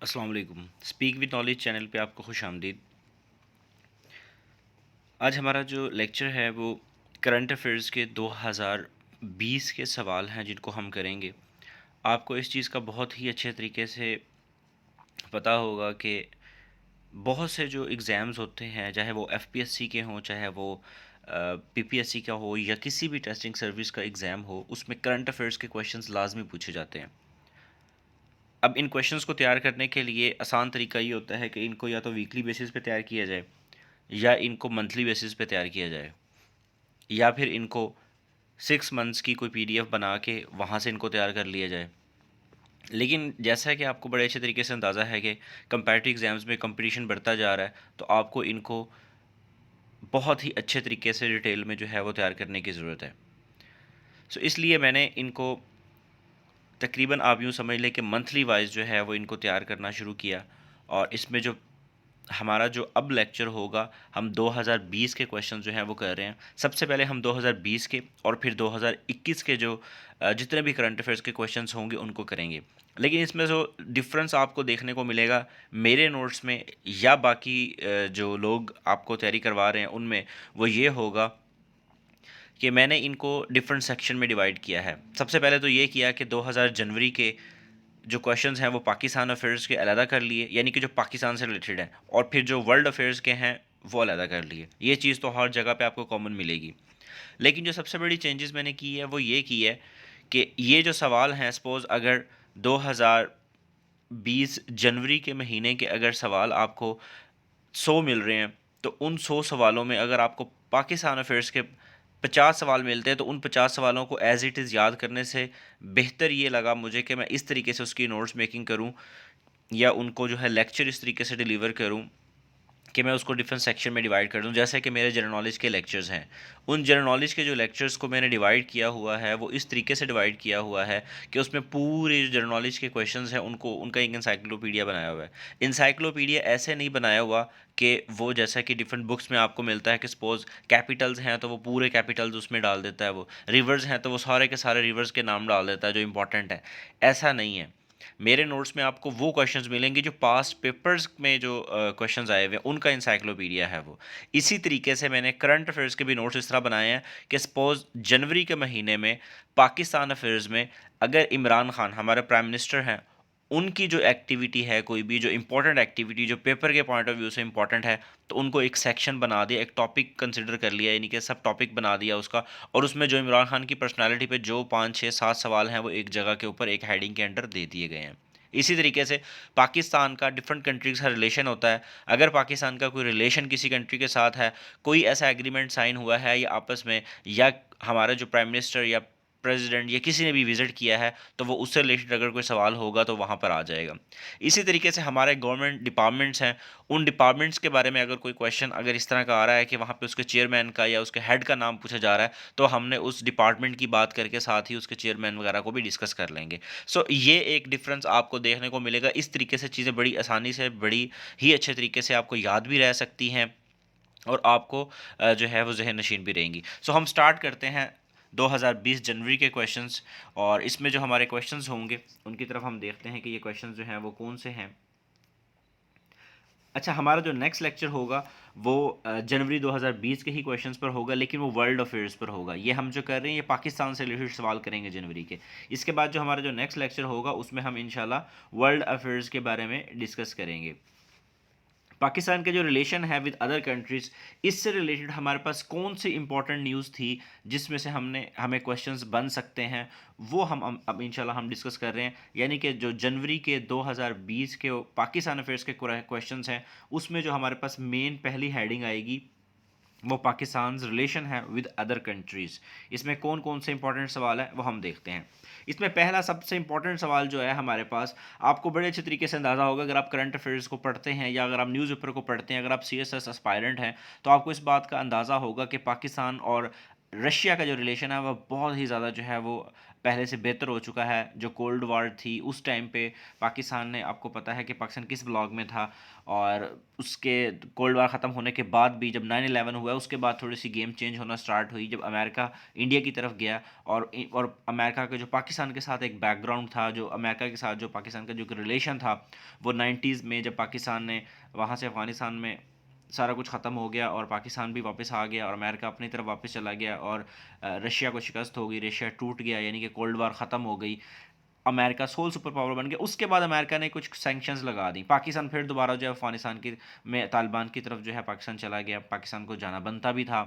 अस्सलाम वालेकुम। Speak with knowledge channel पे आपको खुश आमदीद। आज हमारा जो लेक्चर है वो करंट अफेयर्स के 2020 के सवाल हैं जिनको हम करेंगे। आपको इस चीज़ का बहुत ही अच्छे तरीके से पता होगा कि बहुत से जो एग्ज़ाम्स होते हैं, चाहे वो एफपीएससी के हों, चाहे वो पीपीएससी का हो या किसी भी टेस्टिंग सर्विस का एग्ज़ाम हो, उसमें करंट अफेयर्स के क्वेश्चंस लाजमी पूछे जाते हैं। अब इन क्वेश्चंस को तैयार करने के लिए आसान तरीका ये होता है कि इनको या तो वीकली बेसिस पे तैयार किया जाए या इनको मंथली बेसिस पे तैयार किया जाए, या फिर इनको 6 मंथ्स की कोई पीडीएफ बना के वहाँ से इनको तैयार कर लिया जाए। लेकिन जैसा है कि आपको बड़े अच्छे तरीके से अंदाज़ा है कि कंपैरेटिव एग्ज़ाम्स में कंपटीशन बढ़ता जा रहा है, तो आपको इनको बहुत ही अच्छे तरीके से डिटेल में जो है वो तैयार करने की ज़रूरत है। सो इसलिए मैंने इनको तकरीबन आप यूँ समझ लें कि मंथली वाइज़ जो है वो इनको तैयार करना शुरू किया। और इसमें जो हमारा जो अब लेक्चर होगा, हम 2020 के क्वेश्चन जो हैं वो कर रहे हैं। सबसे पहले हम 2020 के और फिर 2021 के जो जितने भी करंट अफेयर्स के क्वेश्चंस होंगे उनको करेंगे। लेकिन इसमें जो डिफरेंस आपको देखने को मिलेगा मेरे नोट्स में या बाकी जो लोग आपको तैयारी करवा रहे हैं उनमें, वो ये होगा कि मैंने इनको डिफरेंट सेक्शन में डिवाइड किया है। सबसे पहले तो ये किया कि 2000 जनवरी के जो क्वेश्चंस हैं वो पाकिस्तान अफेयर्स के अलहदा कर लिए, यानी कि जो पाकिस्तान से रिलेटेड है, और फिर जो वर्ल्ड अफेयर्स के हैं वो अलहदा कर लिए। ये चीज़ तो हर जगह पे आपको कॉमन मिलेगी। लेकिन जो सबसे बड़ी चेंजेस मैंने की है वो ये की है कि ये जो सवाल हैं, सपोज़ अगर 2020 जनवरी के महीने के अगर सवाल आपको 100 मिल रहे हैं, तो उन 100 सवालों में अगर आपको पाकिस्तान अफेयर्स के 50 सवाल मिलते हैं, तो उन 50 सवालों को एज़ इट इज़ याद करने से बेहतर ये लगा मुझे कि मैं इस तरीके से उसकी नोट्स मेकिंग करूँ या उनको जो है लेक्चर इस तरीके से डिलीवर करूँ कि मैं उसको डिफरेंट सेक्शन में डिवाइड कर दूँ। जैसे कि मेरे जनरल नॉलेज के लेक्चर्स हैं, उन जनरल नॉलेज के जो लेक्चर्स को मैंने डिवाइड किया हुआ है वो इस तरीके से डिवाइड किया हुआ है कि उसमें पूरे जो जनरल नॉलेज के क्वेश्चंस हैं उनको उनका एक इंसाइक्लोपीडिया बनाया हुआ है। इंसाइक्लोपीडिया ऐसे नहीं बनाया हुआ कि वो जैसा कि डिफरेंट बुक्स में आपको मिलता है कि सपोज़ कैपिटल्स हैं तो वो पूरे कैपिटल्स उसमें डाल देता है, वो रिवर्स हैं तो वो सारे के सारे रिवर्स के नाम डाल देता है जो इंपॉर्टेंट है। ऐसा नहीं है। मेरे नोट्स में आपको वो क्वेश्चंस मिलेंगे जो पास्ट पेपर्स में जो क्वेश्चंस आए हुए हैं उनका इंसाइक्लोपीडिया है वो। इसी तरीके से मैंने करंट अफेयर्स के भी नोट्स इस तरह बनाए हैं कि सपोज़ जनवरी के महीने में पाकिस्तान अफेयर्स में अगर इमरान खान हमारे प्राइम मिनिस्टर हैं, उनकी जो एक्टिविटी है, कोई भी जो इंपॉर्टेंट एक्टिविटी जो पेपर के पॉइंट ऑफ व्यू से इंपॉर्टेंट है, तो उनको एक सेक्शन बना दिया, एक टॉपिक कंसिडर कर लिया, यानी कि सब टॉपिक बना दिया उसका। और उसमें जो इमरान खान की पर्सनालिटी पे जो 5 6 7 सवाल हैं वो एक जगह के ऊपर एक हेडिंग के अंडर दे दिए गए हैं। इसी तरीके से पाकिस्तान का डिफरेंट कंट्रीज़ का रिलेशन होता है। अगर पाकिस्तान का कोई रिलेशन किसी कंट्री के साथ है, कोई ऐसा एग्रीमेंट साइन हुआ है या आपस में, या हमारा जो प्राइम मिनिस्टर या प्रेसिडेंट या किसी ने भी विज़िट किया है, तो वो उससे रिलेटेड अगर कोई सवाल होगा तो वहाँ पर आ जाएगा। इसी तरीके से हमारे गवर्नमेंट डिपार्टमेंट्स हैं, उन डिपार्टमेंट्स के बारे में अगर कोई क्वेश्चन अगर इस तरह का आ रहा है कि वहाँ पे उसके चेयरमैन का या उसके हेड का नाम पूछा जा रहा है, तो हमने उस डिपार्टमेंट की बात करके साथ ही उसके चेयरमैन वगैरह को भी डिस्कस कर लेंगे। सो ये एक डिफरेंस आपको देखने को मिलेगा। इस तरीके से चीज़ें बड़ी आसानी से, बड़ी ही अच्छे तरीके से आपको याद भी रह सकती हैं और आपको जो है वो ज़हन नशीन भी रहेंगी। सो हम स्टार्ट करते हैं 2020 जनवरी के क्वेश्चंस। और इसमें जो हमारे क्वेश्चंस होंगे उनकी तरफ हम देखते हैं कि ये क्वेश्चंस जो हैं वो कौन से हैं। अच्छा, हमारा जो नेक्स्ट लेक्चर होगा वो जनवरी 2020 के ही क्वेश्चंस पर होगा, लेकिन वो वर्ल्ड अफेयर्स पर होगा। ये हम जो कर रहे हैं ये पाकिस्तान से रिलेटेड सवाल करेंगे जनवरी के। इसके बाद जो हमारा जो नेक्स्ट लेक्चर होगा उसमें हम इंशाल्लाह वर्ल्ड अफेयर्स के बारे में डिस्कस करेंगे। पाकिस्तान के जो रिलेशन है विद अदर कंट्रीज़, इससे रिलेटेड हमारे पास कौन सी इंपॉर्टेंट न्यूज़ थी जिसमें से हमें क्वेश्चंस बन सकते हैं, वो हम अब इंशाल्लाह हम डिस्कस कर रहे हैं। यानी कि जो जनवरी के 2020 के पाकिस्तान अफेयर्स के क्वेश्चंस हैं, उसमें जो हमारे पास मेन पहली हेडिंग आएगी वो पाकिस्तान रिलेशन है विद अदर कंट्रीज़। इसमें कौन कौन से इंपॉर्टेंट सवाल है वो हम देखते हैं। इसमें पहला सबसे इंपॉर्टेंट सवाल जो है हमारे पास, आपको बड़े अच्छे तरीके से अंदाज़ा होगा अगर आप करंट अफेयर्स को पढ़ते हैं या अगर आप न्यूज़पेपर को पढ़ते हैं, अगर आप सीएसएस एस्पायरेंट हैं, तो आपको इस बात का अंदाज़ा होगा कि पाकिस्तान और रशिया का जो रिलेशन है वह बहुत ही ज़्यादा जो है वो पहले से बेहतर हो चुका है। जो कोल्ड वॉर थी उस टाइम पे पाकिस्तान ने, आपको पता है कि पाकिस्तान किस ब्लॉक में था, और उसके कोल्ड वॉर ख़त्म होने के बाद भी जब 9/11 हुआ उसके बाद थोड़ी सी गेम चेंज होना स्टार्ट हुई, जब अमेरिका इंडिया की तरफ गया। और अमेरिका के जो पाकिस्तान के साथ एक बैकग्राउंड था, जो अमेरिका के साथ जो पाकिस्तान का जो रिलेशन था, वो 90s में जब पाकिस्तान ने वहाँ से अफ़गानिस्तान में सारा कुछ ख़त्म हो गया और पाकिस्तान भी वापस आ गया और अमेरिका अपनी तरफ वापस चला गया और रशिया को शिकस्त हो गई, रशिया टूट गया, यानी कि कोल्ड वार ख़त्म हो गई, अमेरिका सोल सुपर पावर बन गया। उसके बाद अमेरिका ने कुछ सैंक्शंस लगा दी, पाकिस्तान फिर दोबारा जो है अफगानिस्तान की में तालिबान की तरफ जो है पाकिस्तान चला गया, पाकिस्तान को जाना बनता भी था।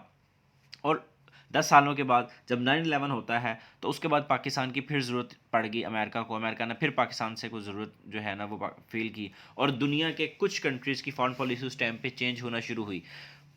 और 10 सालों के बाद जब 9/11 होता है तो उसके बाद पाकिस्तान की फिर ज़रूरत पड़ गई अमेरिका को, अमेरिका ने फिर पाकिस्तान से कुछ ज़रूरत जो है ना वो फील की, और दुनिया के कुछ कंट्रीज़ की फॉरेन पॉलिसी उस टाइम पे चेंज होना शुरू हुई,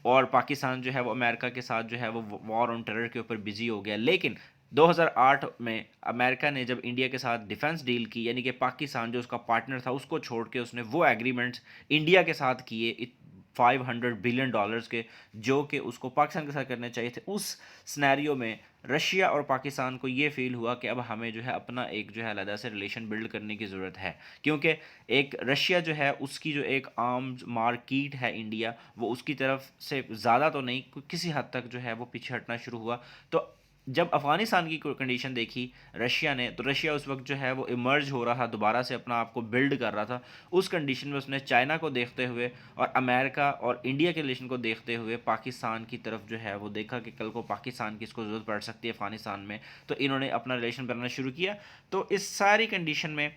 और पाकिस्तान जो है वो अमेरिका के साथ जो है वो वॉर ऑन टेरर के ऊपर बिजी हो गया। लेकिन 2008 में अमेरिका ने जब इंडिया के साथ डिफेंस डील की, यानी कि पाकिस्तान जो उसका पार्टनर था उसको छोड़ के उसने वो एग्रीमेंट्स इंडिया के साथ किए, $500 बिलियन के, जो कि उसको पाकिस्तान के साथ करने चाहिए थे। उस सिनेरियो में रशिया और पाकिस्तान को ये फील हुआ कि अब हमें जो है अपना एक जो है अलग से रिलेशन बिल्ड करने की ज़रूरत है, क्योंकि एक रशिया जो है उसकी जो एक आर्म्स मार्केट है इंडिया, वो उसकी तरफ से ज़्यादा तो नहीं, किसी हद तक जो है वो पीछे हटना शुरू हुआ। तो जब अफ़गानिस्तान की कंडीशन देखी रशिया ने, तो रशिया उस वक्त जो है वो इमर्ज हो रहा था, दोबारा से अपना आप को बिल्ड कर रहा था। उस कंडीशन में उसने चाइना को देखते हुए और अमेरिका और इंडिया के रिलेशन को देखते हुए पाकिस्तान की तरफ जो है वो देखा कि कल को पाकिस्तान की इसको ज़रूरत पड़ सकती है अफ़गानिस्तान में, तो इन्होंने अपना रिलेशन बनाना शुरू किया। तो इस सारी कंडीशन में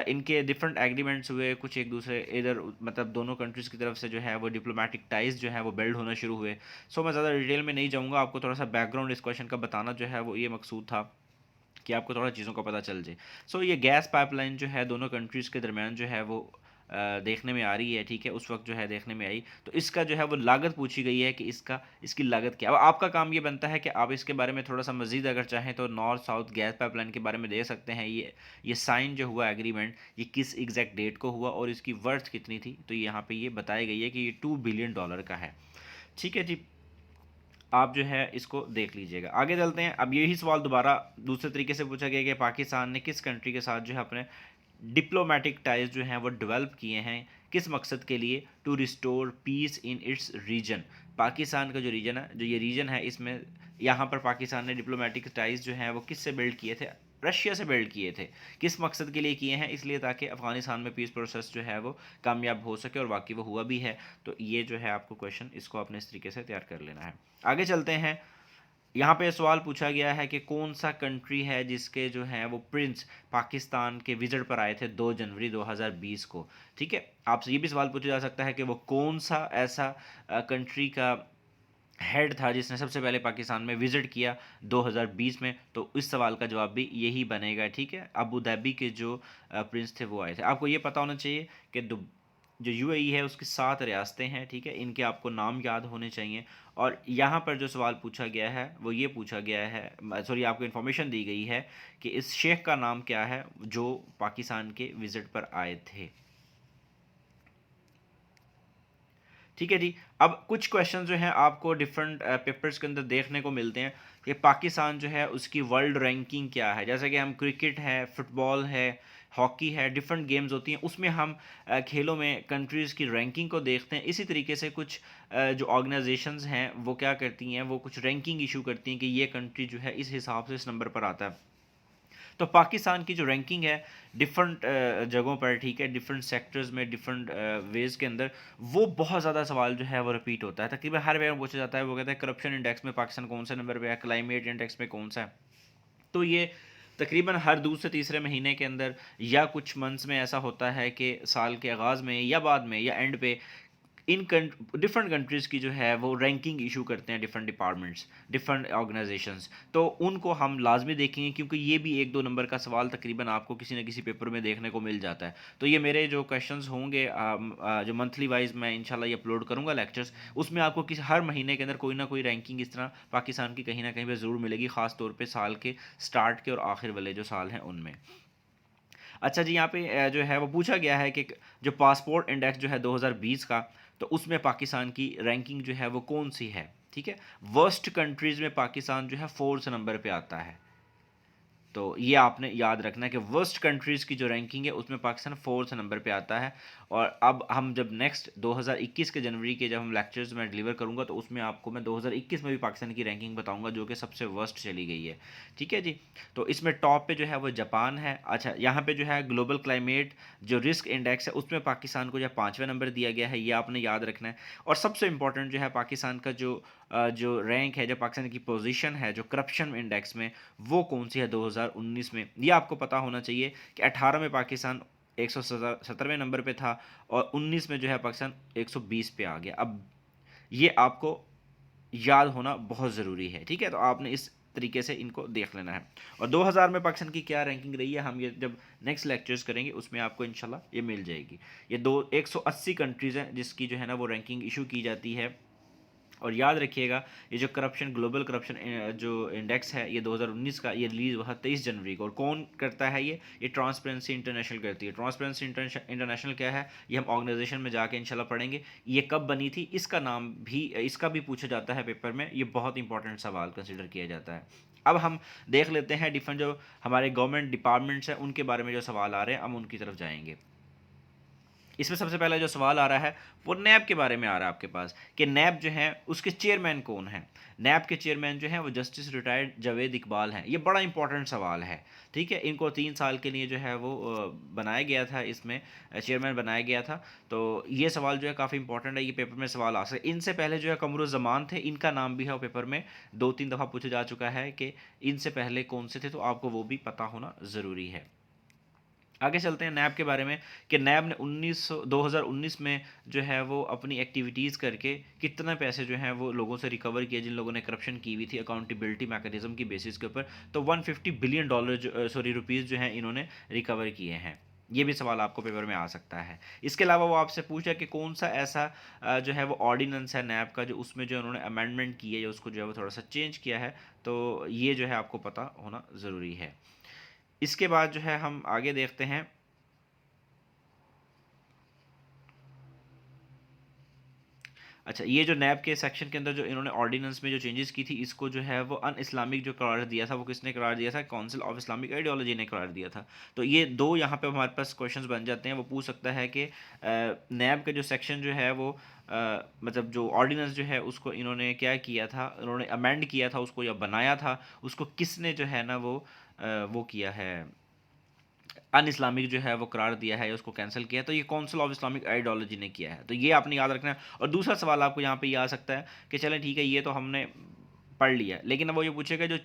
इनके डिफरेंट एग्रीमेंट्स हुए, कुछ एक दूसरे इधर मतलब दोनों कंट्रीज़ की तरफ से जो है वो डिप्लोमेटिक टाइज जो है वो बिल्ड होना शुरू हुए। सो मैं ज़्यादा डिटेल में नहीं जाऊँगा, आपको थोड़ा सा बैकग्राउंड इस क्वेश्चन का बताना जो है वो ये मकसूद था कि आपको थोड़ा चीज़ों का पता चल जाए। सो ये गैस पाइपलाइन जो है दोनों कंट्रीज़ के दरमियान जो है वो देखने में आ रही है, ठीक है, उस वक्त जो है देखने में आई। तो इसका जो है वो लागत पूछी गई है कि इसकी लागत क्या है। अब आपका काम ये बनता है कि आप इसके बारे में थोड़ा सा मजीद अगर चाहें तो नॉर्थ साउथ गैस पाइपलाइन के बारे में दे सकते हैं। ये साइन जो हुआ एग्रीमेंट, ये किस एग्जैक्ट डेट को हुआ और इसकी वर्थ कितनी थी, तो यहाँ पे ये बताई गई है कि ये $2 बिलियन का है। ठीक है जी, आप जो है इसको देख लीजिएगा। आगे चलते हैं। अब यही सवाल दोबारा दूसरे तरीके से पूछा गया कि पाकिस्तान ने किस कंट्री के साथ जो है अपने डिप्लोमेटिक टाइज जो हैं वो डेवलप किए हैं, किस मकसद के लिए, to restore peace in its region. Pakistan का जो रीजन है, जो ये रीजन है, इसमें यहाँ पर पाकिस्तान ने डिप्लोमेटिक टाइज जो हैं वो किससे बिल्ड किए थे, रशिया से बिल्ड किए थे। किस मकसद के लिए किए हैं, इसलिए ताकि अफगानिस्तान में पीस प्रोसेस जो है वो कामयाब हो सके, और वाकई वो हुआ भी है। तो ये जो है आपको क्वेश्चन, इसको आपने इस तरीके से तैयार कर लेना है। आगे चलते हैं। यहाँ पे सवाल पूछा गया है कि कौन सा कंट्री है जिसके जो है वो प्रिंस पाकिस्तान के विजिट पर आए थे 2 जनवरी 2020 को। ठीक है, आपसे ये भी सवाल पूछा जा सकता है कि वो कौन सा ऐसा कंट्री का हेड था जिसने सबसे पहले पाकिस्तान में विजिट किया 2020 में। तो इस सवाल का जवाब भी यही बनेगा। ठीक है, अबू धाबी के जो प्रिंस थे वो आए थे। आपको ये पता होना चाहिए कि जो यूएई है उसकी 7 रियासतें हैं। ठीक है, इनके आपको नाम याद होने चाहिए। और यहाँ पर जो सवाल पूछा गया है वो ये पूछा गया है, सॉरी, आपको इन्फॉर्मेशन दी गई है कि इस शेख का नाम क्या है जो पाकिस्तान के विजिट पर आए थे। ठीक है जी। अब कुछ क्वेश्चन जो हैं आपको डिफरेंट पेपर्स के अंदर देखने को मिलते हैं कि पाकिस्तान जो है उसकी वर्ल्ड रैंकिंग क्या है। जैसे कि हम क्रिकेट है, फुटबॉल है, हॉकी है, डिफरेंट गेम्स होती हैं, उसमें हम खेलों में कंट्रीज़ की रैंकिंग को देखते हैं। इसी तरीके से कुछ जो ऑर्गेनाइजेशंस हैं वो क्या करती हैं, वो कुछ रैंकिंग इशू करती हैं कि ये कंट्री जो है इस हिसाब से इस नंबर पर आता है। तो पाकिस्तान की जो रैंकिंग है डिफरेंट जगहों पर, ठीक है, डिफरेंट सेक्टर्स में, डिफरेंट वेज के अंदर, वो बहुत ज़्यादा सवाल जो है वो रिपीट होता है, तकरीबन हर बार पूछा जाता है। वो कहता है करप्शन इंडेक्स में पाकिस्तान कौन से नंबर पे है, क्लाइमेट इंडेक्स में कौन सा है। तो ये तकरीबन हर दूसरे तीसरे महीने के अंदर या कुछ मंथ्स में ऐसा होता है कि साल के आगाज़ में या बाद में या एंड पे इन डिफरेंट कंट्रीज़ की जो है वो रैंकिंग इशू करते हैं डिफरेंट डिपार्टमेंट्स, डिफरेंट ऑर्गेनाइजेशंस। तो उनको हम लाजमी देखेंगे क्योंकि ये भी 1-2 नंबर का सवाल तकरीबन आपको किसी न किसी पेपर में देखने को मिल जाता है। तो ये मेरे जो क्वेश्चंस होंगे जो मंथली वाइज मैं इंशाल्लाह ये अपलोड करूँगा लेक्चर्स, उसमें आपको किसी हर महीने के अंदर कोई ना कोई रैंकिंग इस तरह पाकिस्तान की कहीं ना कहीं पर ज़रूर मिलेगी, ख़ास तौर पर साल के स्टार्ट के और आखिर वाले जो साल हैं उनमें। अच्छा जी, यहाँ पे जो है वो पूछा गया है कि जो पासपोर्ट इंडेक्स जो है 2020 का, तो उसमें पाकिस्तान की रैंकिंग जो है वो कौन सी है। ठीक है, वर्स्ट कंट्रीज़ में पाकिस्तान जो है 4th नंबर पे आता है। तो ये आपने याद रखना है कि वर्स्ट कंट्रीज़ की जो रैंकिंग है उसमें पाकिस्तान 4th नंबर पे आता है। और अब हम जब नेक्स्ट 2021 के जनवरी के जब हम लेक्चर्स में डिलीवर करूँगा तो उसमें आपको मैं 2021 में भी पाकिस्तान की रैंकिंग बताऊँगा जो कि सबसे वर्स्ट चली गई है। ठीक है जी। तो इसमें टॉप पे जो है वो जापान है। अच्छा, यहाँ पे जो है ग्लोबल क्लाइमेट जो रिस्क इंडेक्स है उसमें पाकिस्तान को जो 5वें नंबर दिया गया है, ये आपने याद रखना है। और सबसे इंपॉर्टेंट जो है पाकिस्तान का जो रैंक है, जो पाकिस्तान की पोजीशन है जो करप्शन इंडेक्स में, वो कौन सी है 2019 में, ये आपको पता होना चाहिए कि 18 में पाकिस्तान 117वें नंबर पे था और 19 में जो है पाकिस्तान 120 पे आ गया। अब ये आपको याद होना बहुत ज़रूरी है। ठीक है, तो आपने इस तरीके से इनको देख लेना है। और 2000 में पाकिस्तान की क्या रैंकिंग रही है, हम ये जब नेक्स्ट लेक्चर्स करेंगे उसमें आपको इंशाल्लाह ये मिल जाएगी। ये 180 कंट्रीज़ हैं जिसकी जो है ना वो रैंकिंग इशू की जाती है। और याद रखिएगा, ये जो करप्शन ग्लोबल करप्शन जो इंडेक्स है ये 2019 का, ये रिलीज़ हुआ 23 जनवरी को। और कौन करता है ये ट्रांसपेरेंसी इंटरनेशनल करती है। ट्रांसपेरेंसी इंटरनेशनल क्या है, ये हम ऑर्गेनाइजेशन में जाके इंशाल्लाह पढ़ेंगे। ये कब बनी थी, इसका भी पूछा जाता है पेपर में, ये बहुत इंपॉर्टेंट सवाल कंसिडर किया जाता है। अब हम देख लेते हैं डिफरेंट जो हमारे गवर्नमेंट डिपार्टमेंट्स हैं उनके बारे में जो सवाल आ रहे हैं, हम उनकी तरफ जाएंगे। इसमें सबसे पहला जो सवाल आ रहा है वो नैब के बारे में आ रहा है आपके पास, कि नैब जो है उसके चेयरमैन कौन है। नैब के चेयरमैन जो है वो जस्टिस रिटायर्ड जावेद इकबाल हैं। ये बड़ा इंपॉर्टेंट सवाल है। ठीक है, इनको 3 साल के लिए जो है वो बनाया गया था, इसमें चेयरमैन बनाया गया था। तो ये सवाल जो है काफ़ी इंपॉर्टेंट है, ये पेपर में सवाल आ सकते। इनसे पहले जो है कमरुज़्ज़मान थे, इनका नाम भी है वो पेपर में 2-3 दफ़ा पूछा जा चुका है कि इनसे पहले कौन से थे, तो आपको वो भी पता होना ज़रूरी है। आगे चलते हैं नैब के बारे में, कि नैब ने 2019 में जो है वो अपनी एक्टिविटीज़ करके कितना पैसे जो हैं वो लोगों से रिकवर किए जिन लोगों ने करप्शन की हुई थी अकाउंटेबिलिटी मैकेनिज्म की बेसिस के ऊपर। तो 150 बिलियन डॉलर रुपीज़ जो हैं इन्होंने रिकवर किए हैं। ये भी सवाल आपको पेपर में आ सकता है। इसके अलावा वो आपसे पूछा कि कौन सा ऐसा जो है वो ऑर्डिनेंस है नैब का जो उसमें जो उन्होंने अमेंडमेंट की है या उसको जो है वो थोड़ा सा चेंज किया है। तो ये जो है आपको पता होना ज़रूरी है। इसके बाद जो है हम आगे देखते हैं। अच्छा, ये जो नैब के सेक्शन के अंदर जो इन्होंने ऑर्डिनेंस में जो चेंजेस की थी, इसको जो है वो अन इस्लामिक जो करार दिया था, वो किसने करार दिया था, काउंसिल ऑफ इस्लामिक आइडियोलॉजी ने करार दिया था। तो ये दो यहाँ पे हमारे पास क्वेश्चंस बन जाते हैं। वो पूछ सकता है कि नैब का जो सेक्शन जो है वो मतलब जो ऑर्डिनेंस जो है उसको इन्होंने क्या किया था, इन्होंने अमेंड किया था उसको या बनाया था, उसको किसने जो है ना वो किया है, अन इस्लामिक जो है वो करार दिया है या उसको कैंसिल किया है। तो ये काउंसिल ऑफ इस्लामिक आइडियोलॉजी ने किया है। तो ये आपने याद रखना है। और दूसरा सवाल आपको यहाँ पे ये आ सकता है कि चलें ठीक है, ये तो हमने पढ़ लिया, लेकिन अब वो ये पूछेगा जो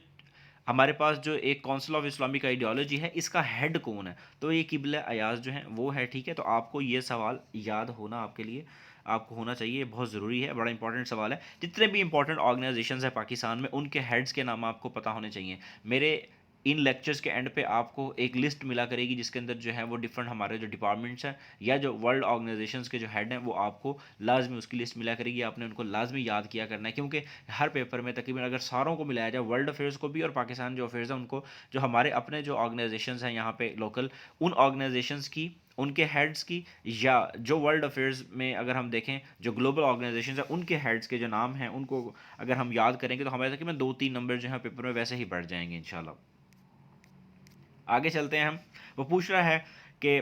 हमारे पास जो एक काउंसिल ऑफ इस्लामिक आइडियोलॉजी है इसका हेड कौन है। तो ये किबला अयाज जो है वो है। ठीक है, तो आपको ये सवाल याद होना आपके लिए आपको होना चाहिए, बहुत ज़रूरी है, बड़ा इंपॉर्टेंट सवाल है। जितने भी इंपॉर्टेंट ऑर्गेनाइजेशंस हैं पाकिस्तान में उनके हेड्स के नाम आपको पता होने चाहिए। मेरे इन लेक्चर्स के एंड पे आपको एक लिस्ट मिला करेगी जिसके अंदर जो है वो डिफरेंट हमारे जो डिपार्टमेंट्स हैं या जो वर्ल्ड ऑर्गेनाइजेशंस के जो हेड हैं वो आपको लाजमी उसकी लिस्ट मिला करेगी। आपने उनको लाजमी याद किया करना है, क्योंकि हर पेपर में तकरीबन अगर सारों को मिलाया जाए, वर्ल्ड अफेयर्स को भी और पाकिस्तान जो अफेयर्स हैं उनको, जो हमारे अपने जो ऑर्गेनाइजेशंस हैं यहाँ पे लोकल, उन ऑर्गेनाइजेशंस की, उनके हेड्स की, या जो वर्ल्ड अफेयर्स में अगर हम देखें जो ग्लोबल ऑर्गेनाइजेशंस हैं उनके हेड्स के जो नाम हैं उनको अगर हम याद करेंगे तो हमारे तकरीबन 2-3 नंबर जो है पेपर में वैसे ही बढ़ जाएंगे इंशाल्लाह। आगे चलते हैं हम। वो पूछ रहा है कि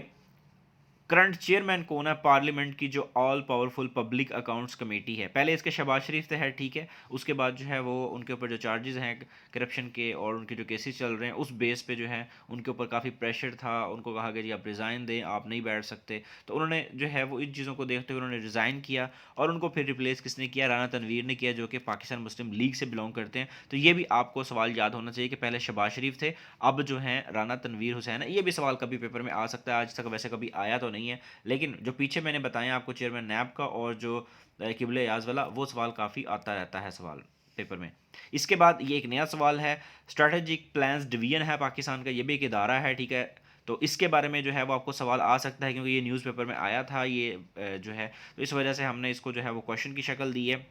करंट चेयरमैन कौन है पार्लियामेंट की जो all powerful public accounts committee है। पहले इसके शहबाज शरीफ थे हेड, ठीक है, उसके बाद जो है वो उनके ऊपर जो चार्जेस हैं करप्शन के और उनके जो केसेस चल रहे हैं उस बेस पे जो है उनके ऊपर काफ़ी प्रेशर था। उनको कहा गया जी आप रिज़ाइन दें, आप नहीं बैठ सकते। तो उन्होंने जो है वो इन चीज़ों को देखते हुए उन्होंने रिज़ाइन किया और उनको फिर रिप्लेस किसने किया, राना तनवीर ने किया, जो कि पाकिस्तान मुस्लिम लीग से बिलोंग करते हैं। तो ये भी आपको सवाल याद होना चाहिए कि पहले शहबाज शरीफ थे, अब जो हैं राना तनवीर हुसैन है। ये भी सवाल कभी पेपर में आ सकता है, आज तक वैसे कभी आया तो नहीं है, लेकिन जो पीछे मैंने बताया आपको चेयरमैन नैब का और जो किबले याज वाला, वो सवाल काफ़ी आता रहता है सवाल पेपर में। इसके बाद ये एक नया सवाल है, स्ट्रैटेजिक प्लान्स डिवीजन है पाकिस्तान का, ये भी एक इदारा है, ठीक है। तो इसके बारे में जो है वो आपको सवाल आ सकता है क्योंकि ये न्यूज़पेपर में आया था ये जो है, तो इस वजह से हमने इसको जो है वो क्वेश्चन की शक्ल दी है।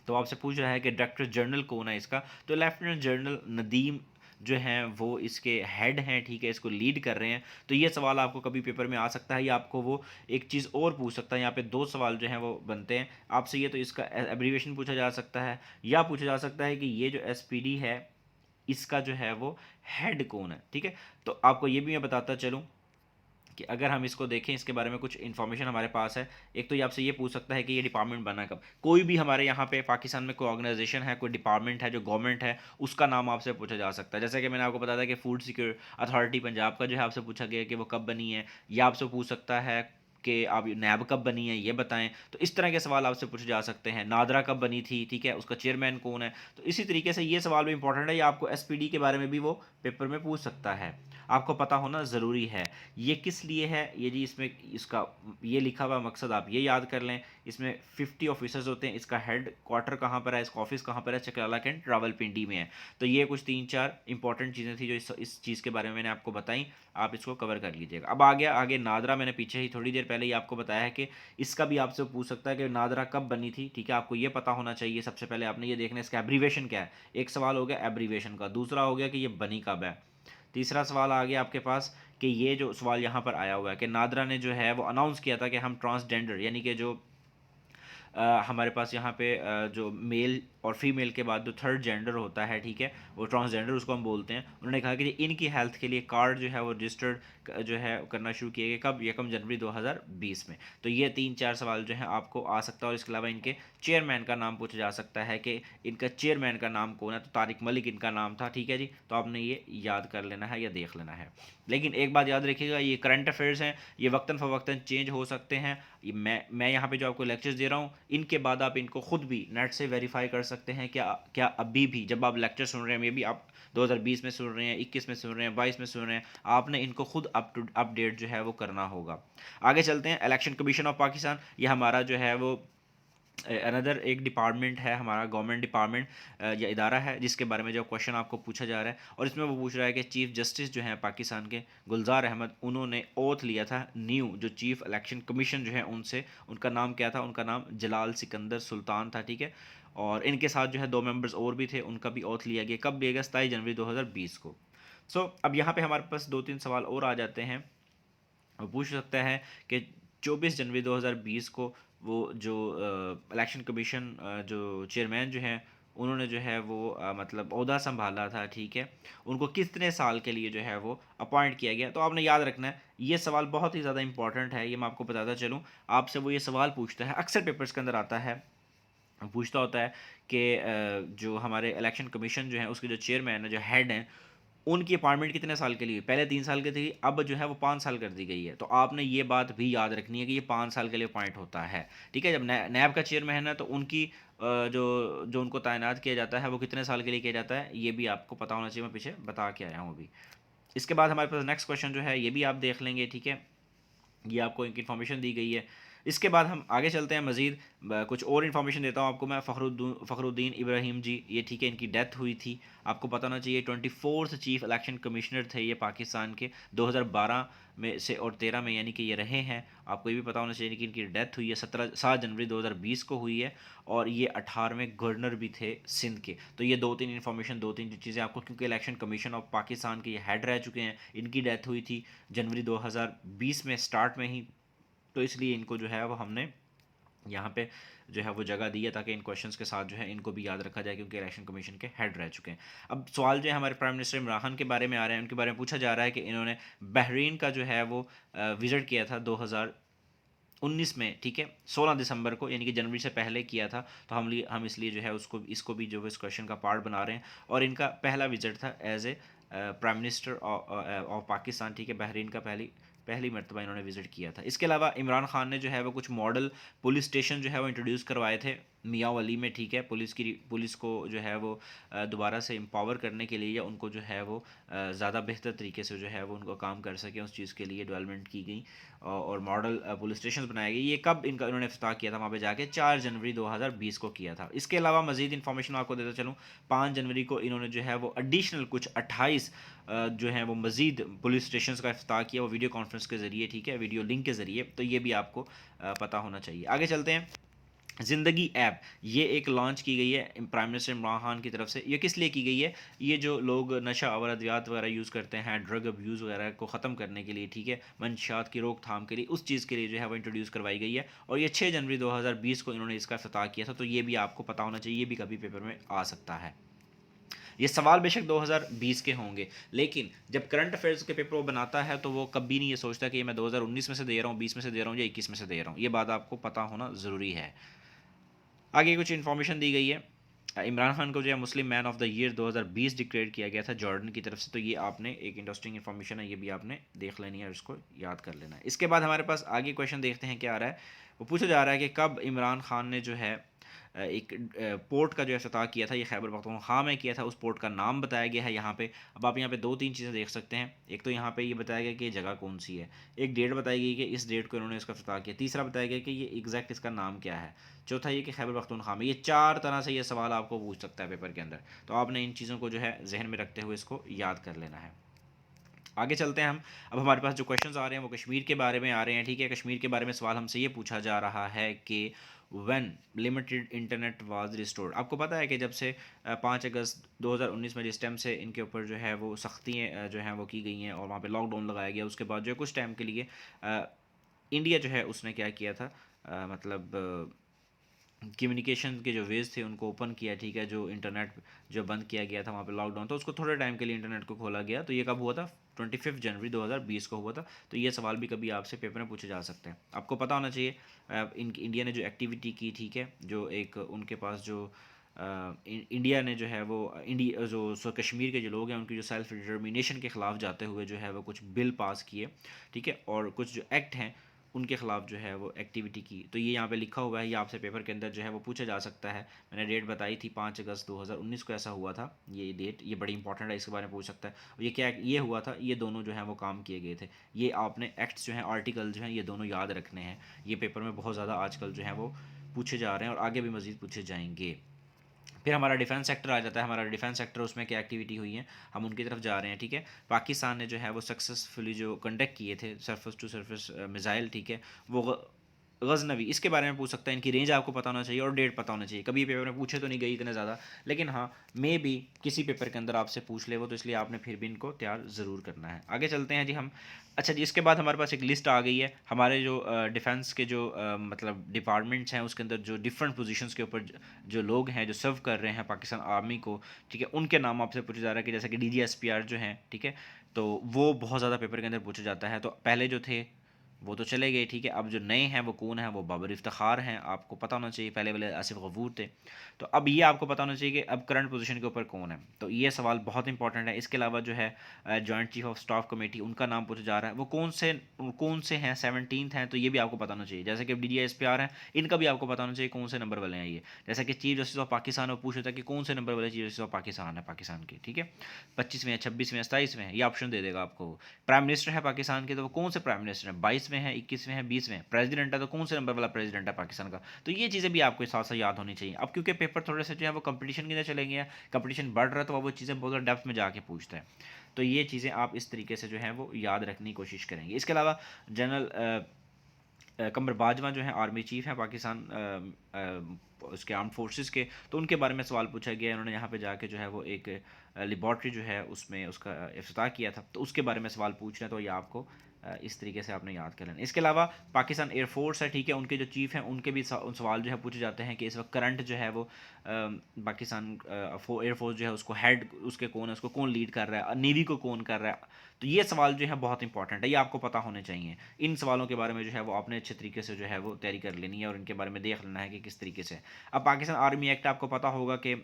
तो आपसे पूछ रहा है कि डायरेक्टर जनरल कौन है इसका, तो लेफ्टिनेंट जनरल नदीम जो हैं वो इसके हेड हैं, ठीक है, इसको लीड कर रहे हैं। तो ये सवाल आपको कभी पेपर में आ सकता है या आपको वो एक चीज़ और पूछ सकता है। यहाँ पे दो सवाल जो हैं वो बनते हैं आपसे, ये तो इसका एब्रीविएशन पूछा जा सकता है या पूछा जा सकता है कि ये जो एसपीडी है इसका जो है वो हेड कौन है, ठीक है। तो आपको ये भी मैं बताता चलूँ कि अगर हम इसको देखें, इसके बारे में कुछ इन्फॉर्मेशन हमारे पास है। एक तो ये आपसे ये पूछ सकता है कि ये डिपार्टमेंट बना कब। कोई भी हमारे यहाँ पे पाकिस्तान में कोई ऑर्गेनाइजेशन है, कोई डिपार्टमेंट है जो गवर्नमेंट है, उसका नाम आपसे पूछा जा सकता है। जैसे कि मैंने आपको बताया था कि फूड सिक्योर अथॉरिटी पंजाब का जो है आपसे पूछा गया कि वो कब बनी है, या आपसे पूछ सकता है कि आप नैब कब बनी है ये बताएं। तो इस तरह के सवाल आपसे पूछे जा सकते हैं। नादरा कब बनी थी, ठीक है, उसका चेयरमैन कौन है। तो इसी तरीके से ये सवाल भी इंपॉर्टेंट है, या आपको एसपीडी के बारे में भी वो पेपर में पूछ सकता है, आपको पता होना ज़रूरी है। ये किस लिए है ये जी, इसमें इसका ये लिखा हुआ मकसद आप ये याद कर लें। इसमें 50 ऑफिसर्स होते हैं। इसका हेड क्वार्टर कहाँ पर है, इसका ऑफिस कहाँ पर है, चकराला कैंट रावलपिंडी में है। तो ये कुछ 3-4 इंपॉर्टेंट चीज़ें थी जो इस चीज़ के बारे में मैंने आपको बताई, आप इसको कवर कर लीजिएगा। अब आ गया आगे नादरा। मैंने पीछे ही थोड़ी देर पहले ही आपको बताया है कि इसका भी आपसे पूछ सकता है कि नादरा कब बनी थी, ठीक है। आपको ये पता होना चाहिए। सबसे पहले आपने ये देखना है इसका एब्रीवेशन क्या है। एक सवाल हो गया एब्रीवेशन का, दूसरा हो गया कि ये बनी कब है, तीसरा सवाल आ गया आपके पास कि ये जो सवाल यहाँ पर आया हुआ है कि नादरा ने जो है वो अनाउंस किया था कि हम ट्रांसजेंडर, यानी कि जो हमारे पास यहाँ पे जो मेल और फीमेल के बाद जो थर्ड जेंडर होता है, ठीक है, वो ट्रांसजेंडर उसको हम बोलते हैं। उन्होंने कहा कि इनकी हेल्थ के लिए कार्ड जो है वो रजिस्टर्ड जो है करना शुरू किए गए कब, 1 जनवरी 2020 में। तो ये 3-4 सवाल जो है आपको आ सकता है। और इसके अलावा इनके चेयरमैन का नाम पूछा जा सकता है कि इनका चेयरमैन का नाम कौन है। तो तारिक मलिक इनका नाम था, ठीक है जी। तो आपने ये याद कर लेना है या देख लेना है। लेकिन एक बात याद रखिएगा, ये करंट अफेयर्स हैं, ये वक्तन फ़वक्तन चेंज हो सकते हैं। ये मैं यहाँ पे जो आपको लेक्चर्स दे रहा हूँ, इनके बाद आप इनको खुद भी नेट से वेरीफाई कर सकते हैं। क्या क्या अभी भी जब आप लेक्चर सुन रहे हैं, मे भी आप 2020 में सुन रहे हैं, 21 में सुन रहे हैं, 22 में सुन रहे हैं, आपने इनको खुद अपडेट जो है वो करना होगा। आगे चलते हैं। इलेक्शन कमीशन ऑफ पाकिस्तान, ये हमारा जो है वो अनदर एक डिपार्टमेंट है, हमारा गवर्नमेंट डिपार्टमेंट या इदारा है, जिसके बारे में जो क्वेश्चन आपको पूछा जा रहा है। और इसमें वो पूछ रहा है कि चीफ जस्टिस जो है पाकिस्तान के गुलजार अहमद, उन्होंने ओथ लिया था न्यू जो चीफ इलेक्शन कमीशन जो है उनसे, उनका नाम क्या था, उनका नाम जलाल सिकंदर सुल्तान था, ठीक है। और इनके साथ जो है 2 मेंबर्स और भी थे, उनका भी ओथ लिया गया। कब लिया गया? 27 जनवरी 2020 को। अब यहाँ पे हमारे पास 2-3 सवाल और आ जाते हैं। वो पूछ सकता है कि 24 जनवरी 2020 को वो जो इलेक्शन कमीशन जो चेयरमैन जो हैं, उन्होंने जो है वो मतलब ओहदा संभाला था, ठीक है, उनको कितने साल के लिए जो है वो अपॉइंट किया गया। तो आपने याद रखना है, ये सवाल बहुत ही ज़्यादा इंपॉर्टेंट है। ये मैं आपको बताता चलूँ, आपसे वो ये सवाल पूछता है, अक्सर पेपर्स के अंदर आता है, पूछता होता है कि जो हमारे इलेक्शन कमीशन जो है उसके जो चेयरमैन है, जो हेड हैं, उनकी अपॉइंटमेंट कितने साल के लिए, पहले 3 साल की थी, अब जो है वो 5 साल कर दी गई है। तो आपने ये बात भी याद रखनी है कि ये 5 साल के लिए अपॉइंट होता है, ठीक है। जब नैब का चेयरमैन है तो उनकी जो जो उनको तैनात किया जाता है वो कितने साल के लिए किया जाता है, ये भी आपको पता होना चाहिए। मैं पीछे बता के आया हूँ अभी। इसके बाद हमारे पास नेक्स्ट क्वेश्चन जो है ये भी आप देख लेंगे, ठीक है, ये आपको एक इन्फॉर्मेशन दी गई है। इसके बाद हम आगे चलते हैं मज़ीद। कुछ और इन्फॉर्मेशन देता हूँ आपको मैं। फ़खरुद्दीन इब्राहिम जी, ये ठीक है, इनकी डेथ हुई थी। आपको पता होना चाहिए 24th चीफ इलेक्शन कमिश्नर थे ये पाकिस्तान के, 2012 में से और 13 में, यानी कि ये रहे हैं। आपको ये भी पता होना चाहिए कि इनकी डेथ हुई है 7 जनवरी 2020 को हुई है। और ये 18वें गवर्नर भी थे सिंध के। तो ये 2-3 इन्फॉर्मेशन, 2-3 चीज़ें आपको, क्योंकि इलेक्शन कमीशन ऑफ पाकिस्तान के ये हेड रह चुके हैं, इनकी डेथ हुई थी जनवरी 2020 में स्टार्ट में ही। तो इसलिए इनको जो है वो हमने यहाँ पे जो है वो जगह दी है, ताकि इन क्वेश्चंस के साथ जो है इनको भी याद रखा जाए, क्योंकि इलेक्शन कमीशन के हेड रह चुके हैं। अब सवाल जो है हमारे प्राइम मिनिस्टर इमरान खान के बारे में आ रहे हैं। उनके बारे में पूछा जा रहा है कि इन्होंने बहरीन का जो है वो विज़िट किया था 2019 में, ठीक है, 16 दिसंबर को, यानी कि जनवरी से पहले किया था। तो हम इसलिए जो है इसको भी जो है इस क्वेश्चन का पार्ट बना रहे हैं। और इनका पहला विजिट था as a prime minister of Pakistan, ठीक है, बहरीन का पहली पहली मरतबा इन्होंने विजिट किया था। इसके अलावा इमरान खान ने जो है वो कुछ मॉडल पुलिस स्टेशन जो है वो इंट्रोड्यूस करवाए थे मियाँ वली में, ठीक है, पुलिस को जो है वो दोबारा से एम्पावर करने के लिए, या उनको जो है वो ज़्यादा बेहतर तरीके से जो है वो उनको काम कर सकें, उस चीज़ के लिए डेवलपमेंट की गई और मॉडल पुलिस स्टेशन बनाए गए। ये कब इन्होंने इफ्तिताह किया था वहाँ पे जाके? 4 जनवरी 2020 को किया था। इसके अलावा मज़ीद इन्फॉर्मेशन आपको देता चलूँ, 5 जनवरी को इन्होंने जो है वो एडिशनल कुछ 28 जो है वो मज़ीद पुलिस स्टेशन का इफ्तिताह किया, वो वीडियो कॉन्फ्रेंस के ज़रिए, ठीक है, वीडियो लिंक के ज़रिए। तो ये भी आपको पता होना चाहिए। आगे चलते हैं। ज़िंदगी ऐप, ये एक लॉन्च की गई है प्राइम मिनिस्टर इमरान खान की तरफ से। ये किस लिए की गई है? ये जो लोग नशा और अद्वियात वगैरह यूज़ करते हैं, ड्रग अब्यूज़ वगैरह को ख़त्म करने के लिए, ठीक है, मंशियात की रोकथाम के लिए, उस चीज़ के लिए जो है वो इंट्रोड्यूस करवाई गई है। और ये 6 जनवरी 2020 को इन्होंने इसका इफ्तिताह किया था। तो ये भी आपको पता होना चाहिए, ये भी कभी पेपर में आ सकता है। ये सवाल बेशक 2020 के होंगे, लेकिन जब करंट अफेयर्स के पेपर वो बनाता है तो वो कभी नहीं ये सोचता कि ये मैं 2019 में से दे रहा हूँ, 20 में से दे रहा हूँ या 21 में से दे रहा हूँ। ये बात आपको पता होना ज़रूरी है। आगे कुछ इन्फॉर्मेशन दी गई है। इमरान खान को जो है Muslim man of the year 2020 declare किया गया था जॉर्डन की तरफ से। तो ये आपने एक इंटरेस्टिंग इन्फॉर्मेशन है, ये भी आपने देख लेनी है और इसको याद कर लेना है। इसके बाद हमारे पास आगे क्वेश्चन देखते हैं क्या आ रहा है। वो पूछा जा रहा है कि कब इमरान खान ने जो है एक पोर्ट का जो अफ्ताह किया था, ये खैबर पख्तूनख्वा में किया था। उस पोर्ट का नाम बताया गया है यहाँ पे। अब आप यहाँ पे दो तीन चीज़ें देख सकते हैं। एक तो यहाँ पे ये बताया गया कि ये जगह कौन सी है, एक डेट बताई गई कि इस डेट को इन्होंने इसका अफ्ताह किया, तीसरा बताया गया कि ये एग्जैक्ट इसका नाम क्या है, चौथा ये कि खैबर पख्तूनख्वा में। ये चार तरह से ये सवाल आपको पूछ सकता है पेपर के अंदर। तो आपने इन चीज़ों को जो है जहन में रखते हुए इसको याद कर लेना है। आगे चलते हैं हम। अब हमारे पास जो क्वेश्चंस आ रहे हैं वो कश्मीर के बारे में आ रहे हैं, ठीक है। कश्मीर के बारे में सवाल हमसे ये पूछा जा रहा है कि when limited internet was restored. आपको पता है कि जब से 5 अगस्त 2019 में जिस टाइम से इनके ऊपर जो है वो सख्तियाँ जो हैं वो की गई हैं और वहाँ पे लॉकडाउन लगाया गया, उसके बाद जो है कुछ टाइम के लिए इंडिया जो है उसने क्या किया था, मतलब कम्युनिकेशन के जो वेज थे उनको ओपन किया, ठीक है। जो इंटरनेट जो बंद किया गया था वहाँ पे लॉकडाउन, तो उसको थोड़े टाइम के लिए इंटरनेट को खोला गया। तो ये कब हुआ था? 25 जनवरी 2020 को हुआ था। तो ये सवाल भी कभी आपसे पेपर में पूछे जा सकते हैं। आपको पता होना चाहिए इंडिया ने जो एक्टिविटी की, ठीक है, जो एक उनके पास जो इंडिया ने जो है वो इंडिया जो कश्मीर के जो लोग हैं उनकी जो सेल्फ डिटर्मिनेशन के ख़िलाफ़ जाते हुए जो है वो कुछ बिल पास किए, ठीक है, और कुछ जो एक्ट हैं उनके ख़िलाफ़ जो है वो एक्टिविटी की। तो ये यहाँ पे लिखा हुआ है, ये आपसे पेपर के अंदर जो है वो पूछा जा सकता है। मैंने डेट बताई थी 5 अगस्त 2019 को ऐसा हुआ था। ये डेट ये बड़ी इंपॉर्टेंट है, इसके बारे में पूछ सकता है। और ये क्या ये हुआ था, ये दोनों जो है वो काम किए गए थे। ये आपने एक्ट्स जो हैं, आर्टिकल जो हैं, ये दोनों याद रखने हैं। ये पेपर में बहुत ज़्यादा आजकल जो है वो पूछे जा रहे हैं और आगे भी मज़ीद पूछे जाएंगे। फिर हमारा डिफेंस सेक्टर आ जाता है। हमारा डिफेंस सेक्टर, उसमें क्या एक्टिविटी हुई है, हम उनकी तरफ जा रहे हैं, ठीक है। पाकिस्तान ने जो है वो सक्सेसफुली जो कंडक्ट किए थे सरफेस टू सरफेस मिसाइल, ठीक है, वो गजनवी, इसके बारे में पूछ सकता है। इनकी रेंज आपको पता होना चाहिए और डेट पता होना चाहिए। कभी ये पेपर में पूछे तो नहीं गई इतने ज़्यादा, लेकिन हाँ मे भी किसी पेपर के अंदर आपसे पूछ ले वो, तो इसलिए आपने फिर भी इनको तैयार ज़रूर करना है। आगे चलते हैं जी हम। अच्छा जी, इसके बाद हमारे पास एक लिस्ट आ गई है हमारे जो डिफेंस के जो मतलब डिपार्टमेंट्स हैं, उसके अंदर जो डिफरेंट पोजीशंस के ऊपर जो लोग हैं जो सर्व कर रहे हैं पाकिस्तान आर्मी को, ठीक है, उनके नाम आपसे पूछा जा रहा है कि जैसे कि DGSPR जो हैं, ठीक है, तो वो बहुत ज़्यादा पेपर के अंदर पूछा जाता है। तो पहले जो थे वो तो चले गए, ठीक है। अब जो नए हैं वो कौन है? वो बाबर इफ्तिखार हैं, आपको पता होना चाहिए। पहले वाले आसिफ गफूर थे। तो अब ये आपको पता होना चाहिए कि अब करंट पोजीशन के ऊपर कौन है। तो ये सवाल बहुत इंपॉर्टेंट है। इसके अलावा जो है joint chief of staff committee, उनका नाम पूछा जा रहा है, वो कौन से हैं, 17th हैं, तो ये भी आपको पता होना चाहिए। जैसे कि DGSPR हैं, इनका भी आपको पता होना चाहिए कौन से नंबर वाले हैं ये। जैसे कि चीफ जस्टिस ऑफ पाकिस्तान, वो पूछ रहा था कि कौन से नंबर वाले चीफ जस्टिस ऑफ पाकिस्तान है पाकिस्तान के, ठीक है, 25वें हैं, 26वें, 27वें, ये ऑप्शन दे देगा आपको। प्राइम मिनिस्टर है पाकिस्तान के, तो वो कौन से प्राइम मिनिस्टर हैं? 22वें हैं, 21वें हैं, 20वें। प्रेसिडेंट है तो कौन से नंबर वाला प्रेसिडेंट है पाकिस्तान का? तो ये चीज़ें भी आपको साथ साथ याद होनी चाहिए। अब क्योंकि पेपर थोड़े से जो है वो कंपटीशन के अंदर चलेंगे, कंपटीशन बढ़ रहा है, तो वो चीज़ें बहुत ज़्यादा डेप्थ में जाके पूछते हैं। तो ये चीज़ें आप इस तरीके से जो है वो याद रखने की कोशिश करेंगे। इसके अलावा जनरल कमर बाजवा जो है आर्मी चीफ हैं पाकिस्तान उसके आर्म फोर्सेस के, तो उनके बारे में सवाल पूछा गया है। उन्होंने यहाँ पे जाके जो है वो एक लेबॉर्ट्री जो है उसमें उसका इफ्तिताह किया था, तो उसके बारे में सवाल पूछ रहे हैं। तो ये आपको इस तरीके से आपने याद कर लेना। इसके अलावा पाकिस्तान एयरफोर्स है, ठीक है, उनके जो चीफ हैं उनके भी सवाल जो है पूछे जाते हैं कि इस वक्त करंट जो है वो पाकिस्तान एयरफोर्स जो है उसको हेड उसके कौन है, उसको कौन लीड कर रहा है, नेवी को कौन कर रहा है। तो ये सवाल जो है बहुत इंपॉर्टेंट है, ये आपको पता होने चाहिए। इन सवालों के बारे में जो है वो आपने अच्छे तरीके से जो है वो तैयारी कर लेनी है और इनके बारे में देख लेना है कि किस तरीके से। अब पाकिस्तान आर्मी एक्ट आपको पता होगा कि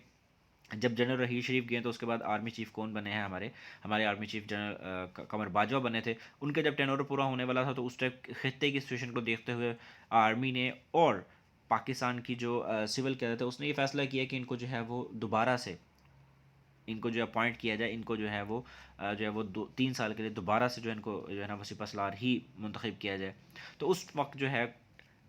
जब जनरल रहील शरीफ गए तो उसके बाद आर्मी चीफ कौन बने हैं? हमारे हमारे आर्मी चीफ जनरल कमर बाजवा बने थे। उनका जब टेनोर पूरा होने वाला था तो उस टाइप खित्ते की सिचुएशन को देखते हुए आर्मी ने और पाकिस्तान की जो सिविल कैडर थे उसने ये फैसला किया कि इनको जो है वो दोबारा से इनको जो अपॉइंट किया जाए, इनको जो है वो जो है वो 2-3 साल के लिए दोबारा से जो है इनको जो है ना वो सिपहसालार ही मुंतखब किया जाए। तो उस वक्त जो है,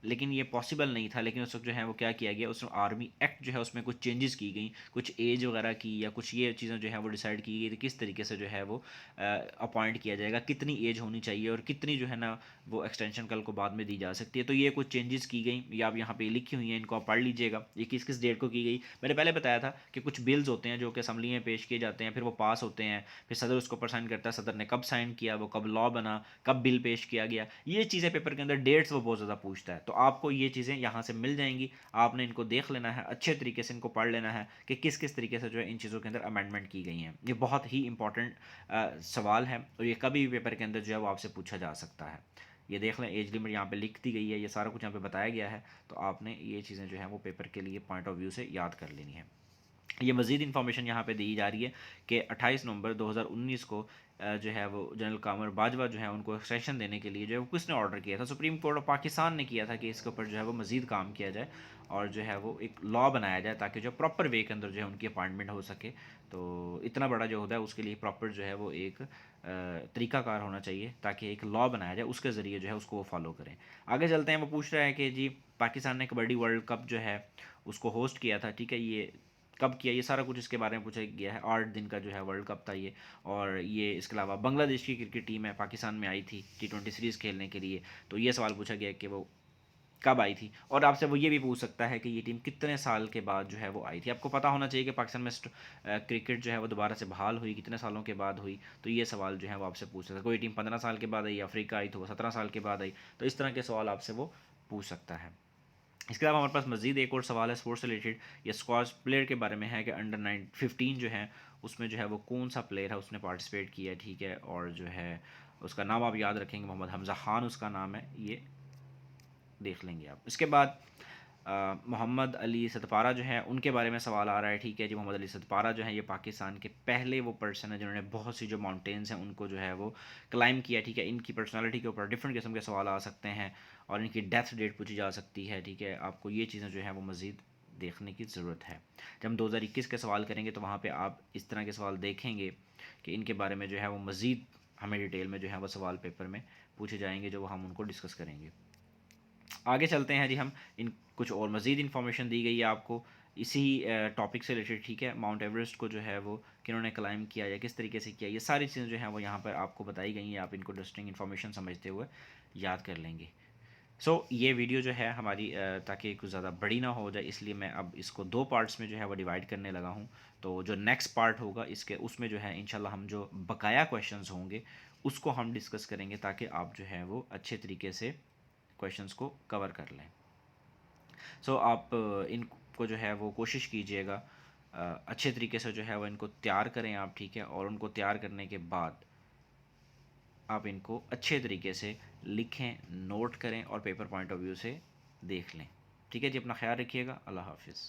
लेकिन ये पॉसिबल नहीं था, लेकिन उस वक्त जो है वो क्या किया गया, उसमें आर्मी एक्ट जो है उसमें कुछ चेंजेस की गई, कुछ एज वगैरह की या कुछ ये चीज़ें जो है वो डिसाइड की गई, तो किस तरीके से जो है वो अपॉइंट किया जाएगा, कितनी एज होनी चाहिए और कितनी जो है ना वो एक्सटेंशन कल को बाद में दी जा सकती है। तो ये कुछ चेंजेस की गई, ये आप यहाँ पे लिखी हुई हैं, इनको आप पढ़ लीजिएगा। ये किस किस डेट को की गई, मैंने पहले बताया था कि कुछ बिल्स होते हैं जो कि असम्बली में पेश किए जाते हैं, फिर वो पास होते हैं, फिर सदर उसको पर साइन करता है, सदर ने कब साइन किया, वो कब लॉ बना, कब बिल पेश किया गया, ये चीज़ें पेपर के अंदर डेट्स वो बहुत ज़्यादा पूछता है। तो तो आपको ये चीज़ें यहाँ से मिल जाएंगी, आपने इनको देख लेना है, अच्छे तरीके से इनको पढ़ लेना है कि किस किस तरीके से जो है इन चीज़ों के अंदर अमेंडमेंट की गई हैं। ये बहुत ही इंपॉर्टेंट सवाल है और ये कभी भी पेपर के अंदर जो है वो आपसे पूछा जा सकता है। ये देख लें, एज लिमिट यहाँ पे लिख दी गई है, ये सारा कुछ यहाँ पे बताया गया है, तो आपने ये चीज़ें जो है वो पेपर के लिए पॉइंट ऑफ व्यू से याद कर लेनी है। ये मज़ीद इन्फॉर्मेशन यहाँ पे दी जा रही है कि 28 नवंबर 2019 को जो है वो जनरल कामर बाजवा जो है उनको एक्सटेंशन देने के लिए जो है वो किसने ऑर्डर किया था, सुप्रीम कोर्ट ऑफ पाकिस्तान ने किया था कि इसके ऊपर जो है वो मज़ीद काम किया जाए और जो है वो एक लॉ बनाया जाए ताकि जो प्रॉपर वे के अंदर जो है उनकी अपॉइंटमेंट हो सके। तो इतना बड़ा जो होता है उसके लिए प्रॉपर जो है वो एक तरीकाकार होना चाहिए ताकि एक लॉ बनाया जाए, उसके ज़रिए जो है उसको वो फॉलो करें। आगे चलते हैं, वो पूछ रहा है कि जी पाकिस्तान ने कबड्डी वर्ल्ड कप जो है उसको होस्ट किया था, ठीक है, ये कब किया, ये सारा कुछ इसके बारे में पूछा गया है। 8 दिन का जो है वर्ल्ड कप था ये, और ये इसके अलावा बांग्लादेश की क्रिकेट टीम है पाकिस्तान में आई थी T20 सीरीज़ खेलने के लिए, तो ये सवाल पूछा गया कि वो कब आई थी। और आपसे वो ये भी पूछ सकता है कि ये टीम कितने साल के बाद जो है वो आई थी। आपको पता होना चाहिए कि पाकिस्तान में क्रिकेट जो है वो दोबारा से बहाल हुई कितने सालों के बाद हुई, तो ये सवाल जो है वो आपसे पूछ सकता है। कोई टीम 15 साल के बाद आई, अफ्रीका आई तो वो 17 साल के बाद आई, तो इस तरह के सवाल आपसे वो पूछ सकता है। इसके अलावा हमारे पास मज़ीद एक और सवाल है स्पोर्ट्स से रिलेटेड, ये स्क्वाश प्लेयर के बारे में है कि अंडर 15 जो है उसमें जो है वो कौन सा प्लेयर है उसने पार्टिसिपेट किया है, ठीक है, और जो है उसका नाम आप याद रखेंगे, मोहम्मद हमज़ा खान उसका नाम है, ये देख लेंगे आप। इसके बाद मोहम्मद अली सतपारा जो है उनके बारे में सवाल आ रहा है, ठीक है जी। मोहम्मद अली सतपारा जो है ये पाकिस्तान के पहले वो पर्सन है जिन्होंने बहुत सी जो माउंटेन्स हैं उनको जो है वो क्लाइंब किया, ठीक है। इनकी पर्सनालिटी के ऊपर डिफरेंट किस्म के सवाल आ सकते हैं और इनकी डेथ डेट पूछी जा सकती है, ठीक है। आपको ये चीज़ें जो है वो मज़ीद देखने की ज़रूरत है। जब हम 2021 के सवाल करेंगे तो वहाँ पर आप इस तरह के सवाल देखेंगे कि इनके बारे में जो है वो मज़ीद हमें डिटेल में जो है वो सवाल पेपर में पूछे जाएंगे, जो हम उनको डिस्कस करेंगे। आगे चलते हैं जी, हम इन कुछ और मज़ीद इन्फॉर्मेशन दी गई है आपको इसी टॉपिक से रिलेटेड, ठीक है। माउंट एवरेस्ट को जो है वो किन्होंने क्लाइम किया या किस तरीके से किया, ये सारी चीज़ें जो हैं वो यहाँ पर आपको बताई गई हैं, आप इनको इंटरेस्टिंग इन्फॉर्मेशन समझते हुए याद कर लेंगे। ये वीडियो जो है हमारी ताकि कुछ ज़्यादा बड़ी ना हो जाए, इसलिए मैं अब इसको 2 पार्ट्स में जो है वो डिवाइड करने लगा हूँ। तो जो नेक्स्ट पार्ट होगा इसके, उसमें जो है इंशाल्लाह हम जो बकाया क्वेश्चंस होंगे उसको हम डिस्कस करेंगे ताकि आप जो है वो अच्छे तरीके से क्वेश्चंस को कवर कर लें। आप इनको जो है वो कोशिश कीजिएगा अच्छे तरीके से जो है वो इनको तैयार करें आप, ठीक है। और उनको तैयार करने के बाद आप इनको अच्छे तरीके से लिखें, नोट करें और पेपर पॉइंट ऑफ व्यू से देख लें, ठीक है जी। अपना ख्याल रखिएगा, अल्लाह हाफिज़।